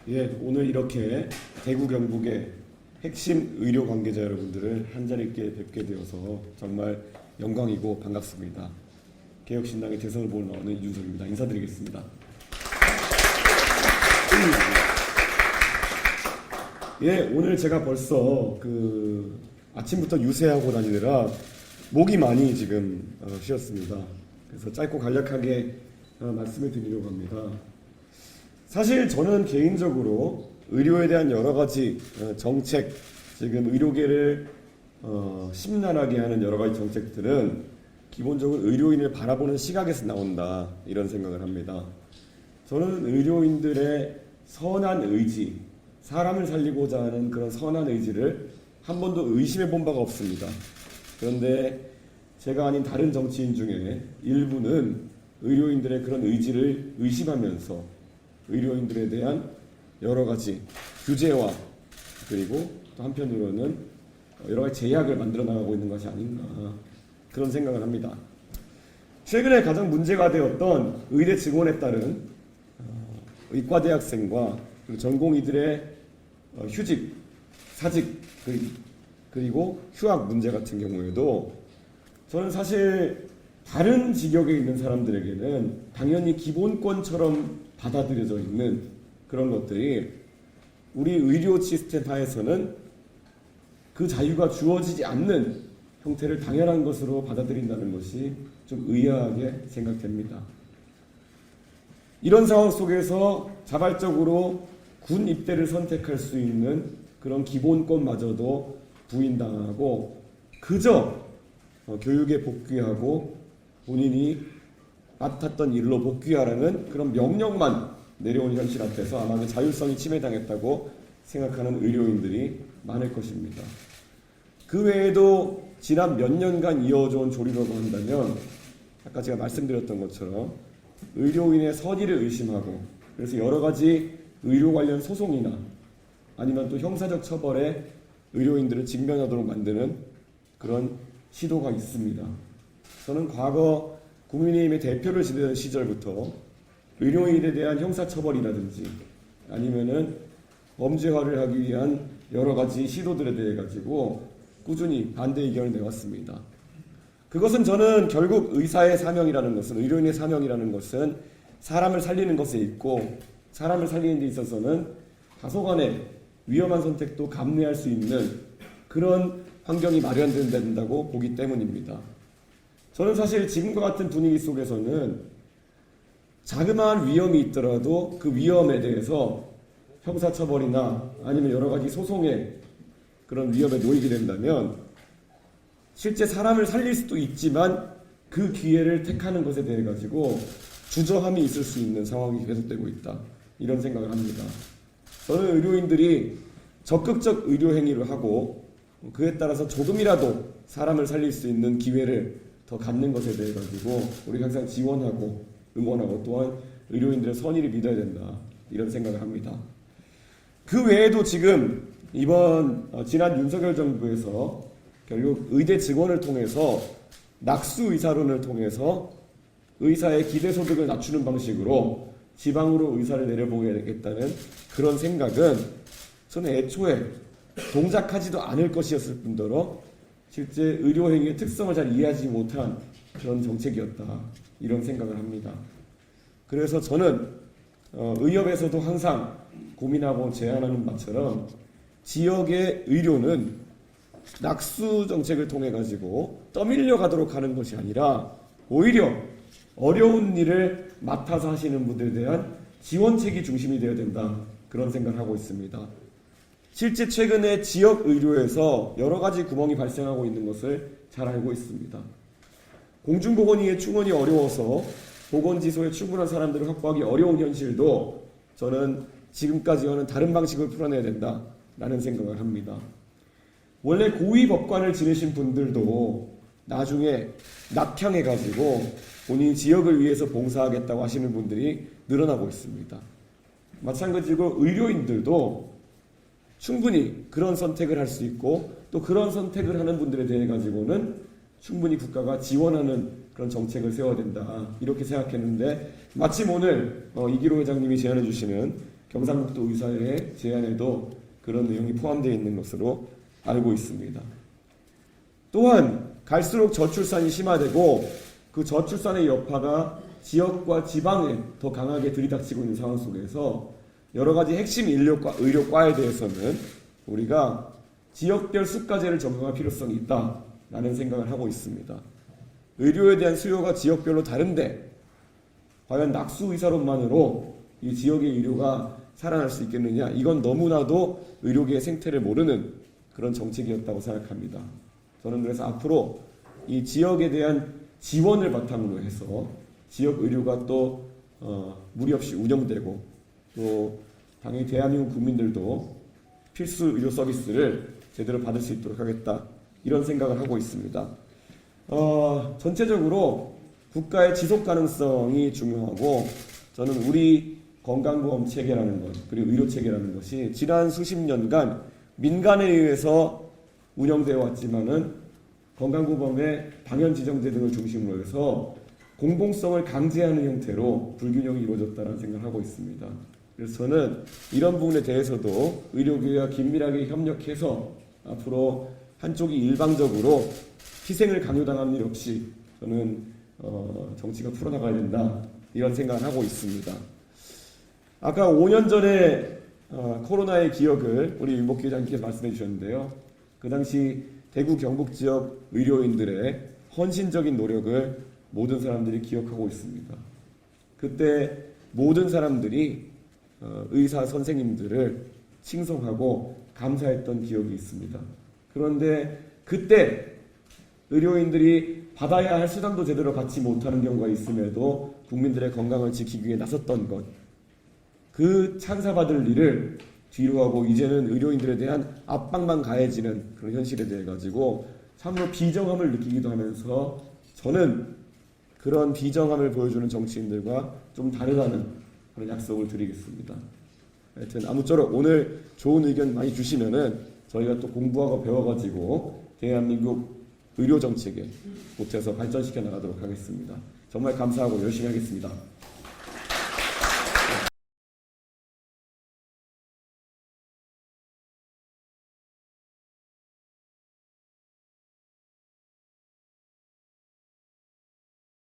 예, 오늘 이렇게 대구 경북의 핵심 의료 관계자 여러분들을 한자리께 뵙게 되어서 정말 영광이고 반갑습니다. 개혁신당의 대선 후보로 나오는 이준석입니다. 인사드리겠습니다. 예, 오늘 제가 벌써 아침부터 유세하고 다니느라 목이 많이 지금 쉬었습니다. 그래서 짧고 간략하게 말씀을 드리려고 합니다. 사실 저는 개인적으로 의료에 대한 여러 가지 정책, 지금 의료계를 심란하게 하는 여러 가지 정책들은 기본적으로 의료인을 바라보는 시각에서 나온다, 이런 생각을 합니다. 저는 의료인들의 선한 의지, 사람을 살리고자 하는 그런 선한 의지를 한 번도 의심해 본 바가 없습니다. 그런데 제가 아닌 다른 정치인 중에 일부는 의료인들의 그런 의지를 의심하면서 의료인들에 대한 여러 가지 규제와 그리고 또 한편으로는 여러 가지 제약을 만들어 나가고 있는 것이 아닌가, 그런 생각을 합니다. 최근에 가장 문제가 되었던 의대 증원에 따른 의과대학생과 그리고 전공의들의 휴직, 사직, 그리고 휴학 문제 같은 경우에도 저는 사실 다른 직역에 있는 사람들에게는 당연히 기본권처럼 받아들여져 있는 그런 것들이 우리 의료 시스템 하에서는 그 자유가 주어지지 않는 형태를 당연한 것으로 받아들인다는 것이 좀 의아하게 생각됩니다. 이런 상황 속에서 자발적으로 군 입대를 선택할 수 있는 그런 기본권마저도 부인당하고 그저 교육에 복귀하고 본인이 맡았던 일로 복귀하라는 그런 명령만 내려온 현실 앞에서 아마 그 자율성이 침해당했다고 생각하는 의료인들이 많을 것입니다. 그 외에도 지난 몇 년간 이어져온 조리라고 한다면 아까 제가 말씀드렸던 것처럼 의료인의 선의를 의심하고 그래서 여러 가지 의료 관련 소송이나 아니면 또 형사적 처벌에 의료인들을 직면하도록 만드는 그런 시도가 있습니다. 저는 과거 국민의힘의 대표를 지내던 시절부터 의료인에 대한 형사처벌이라든지 아니면은 범죄화를 하기 위한 여러 가지 시도들에 대해 가지고 꾸준히 반대 의견을 내왔습니다. 그것은 저는 결국 의사의 사명이라는 것은, 의료인의 사명이라는 것은 사람을 살리는 것에 있고 사람을 살리는 데 있어서는 다소간의 위험한 선택도 감내할 수 있는 그런 환경이 마련된다고 보기 때문입니다. 저는 사실 지금과 같은 분위기 속에서는 자그마한 위험이 있더라도 그 위험에 대해서 형사처벌이나 아니면 여러 가지 소송의 그런 위험에 놓이게 된다면 실제 사람을 살릴 수도 있지만 그 기회를 택하는 것에 대해 가지고 주저함이 있을 수 있는 상황이 계속되고 있다, 이런 생각을 합니다. 저는 의료인들이 적극적 의료 행위를 하고 그에 따라서 조금이라도 사람을 살릴 수 있는 기회를 더 갖는 것에 대해 가지고 우리가 항상 지원하고 응원하고 또한 의료인들의 선의를 믿어야 된다, 이런 생각을 합니다. 그 외에도 지금 지난 윤석열 정부에서 결국 의대 증원을 통해서 낙수 의사론을 통해서 의사의 기대소득을 낮추는 방식으로 지방으로 의사를 내려보내겠다는 그런 생각은 저는 애초에 동작하지도 않을 것이었을 뿐더러 실제 의료행위의 특성을 잘 이해하지 못한 그런 정책이었다, 이런 생각을 합니다. 그래서 저는 의협에서도 항상 고민하고 제안하는 바처럼 지역의 의료는 낙수 정책을 통해 가지고 떠밀려 가도록 하는 것이 아니라 오히려 어려운 일을 맡아서 하시는 분들에 대한 지원책이 중심이 되어야 된다, 그런 생각을 하고 있습니다. 실제 최근에 지역 의료에서 여러 가지 구멍이 발생하고 있는 것을 잘 알고 있습니다. 공중보건의의 충원이 어려워서 보건지소에 충분한 사람들을 확보하기 어려운 현실도 저는 지금까지와는 다른 방식을 풀어내야 된다라는 생각을 합니다. 원래 고위 법관을 지내신 분들도 나중에 낙향해가지고 본인 지역을 위해서 봉사하겠다고 하시는 분들이 늘어나고 있습니다. 마찬가지로 의료인들도 충분히 그런 선택을 할 수 있고 또 그런 선택을 하는 분들에 대해 가지고는 충분히 국가가 지원하는 그런 정책을 세워야 된다, 이렇게 생각했는데 마침 오늘 이기로 회장님이 제안해 주시는 경상북도 의사회 제안에도 그런 내용이 포함되어 있는 것으로 알고 있습니다. 또한 갈수록 저출산이 심화되고 그 저출산의 여파가 지역과 지방에 더 강하게 들이닥치고 있는 상황 속에서 여러 가지 핵심 의료과에 대해서는 우리가 지역별 수가제를 적용할 필요성이 있다라는 생각을 하고 있습니다. 의료에 대한 수요가 지역별로 다른데 과연 낙수 의사론만으로 이 지역의 의료가 살아날 수 있겠느냐? 이건 너무나도 의료계의 생태를 모르는 그런 정책이었다고 생각합니다. 저는 그래서 앞으로 이 지역에 대한 지원을 바탕으로 해서 지역 의료가 또 무리 없이 운영되고 또 당연히 대한민국 국민들도 필수 의료 서비스를 제대로 받을 수 있도록 하겠다, 이런 생각을 하고 있습니다. 전체적으로 국가의 지속 가능성이 중요하고, 저는 우리 건강보험 체계라는 것, 그리고 의료 체계라는 것이 지난 수십 년간 민간에 의해서 운영되어 왔지만은 건강보험의 당연지정제 등을 중심으로 해서 공공성을 강제하는 형태로 불균형이 이루어졌다는 생각을 하고 있습니다. 그래서 저는 이런 부분에 대해서도 의료계와 긴밀하게 협력해서 앞으로 한쪽이 일방적으로 희생을 강요당하는 일 없이 저는 정치가 풀어나가야 된다, 이런 생각을 하고 있습니다. 아까 5년 전에 코로나의 기억을 우리 윤복희 회장님께서 말씀해 주셨는데요. 그 당시 대구 경북 지역 의료인들의 헌신적인 노력을 모든 사람들이 기억하고 있습니다. 그때 모든 사람들이 의사 선생님들을 칭송하고 감사했던 기억이 있습니다. 그런데 그때 의료인들이 받아야 할 수당도 제대로 받지 못하는 경우가 있음에도 국민들의 건강을 지키기 위해 나섰던 것, 그 찬사받을 일을 뒤로 하고 이제는 의료인들에 대한 압박만 가해지는 그런 현실에 대해 가지고 참으로 비정함을 느끼기도 하면서, 저는 그런 비정함을 보여주는 정치인들과 좀 다르다는 그런 약속을 드리겠습니다. 하여튼 아무쪼록 오늘 좋은 의견 많이 주시면은 저희가 또 공부하고 배워가지고 대한민국 의료 정책에 보태서 발전시켜 나가도록 하겠습니다. 정말 감사하고 열심히 하겠습니다.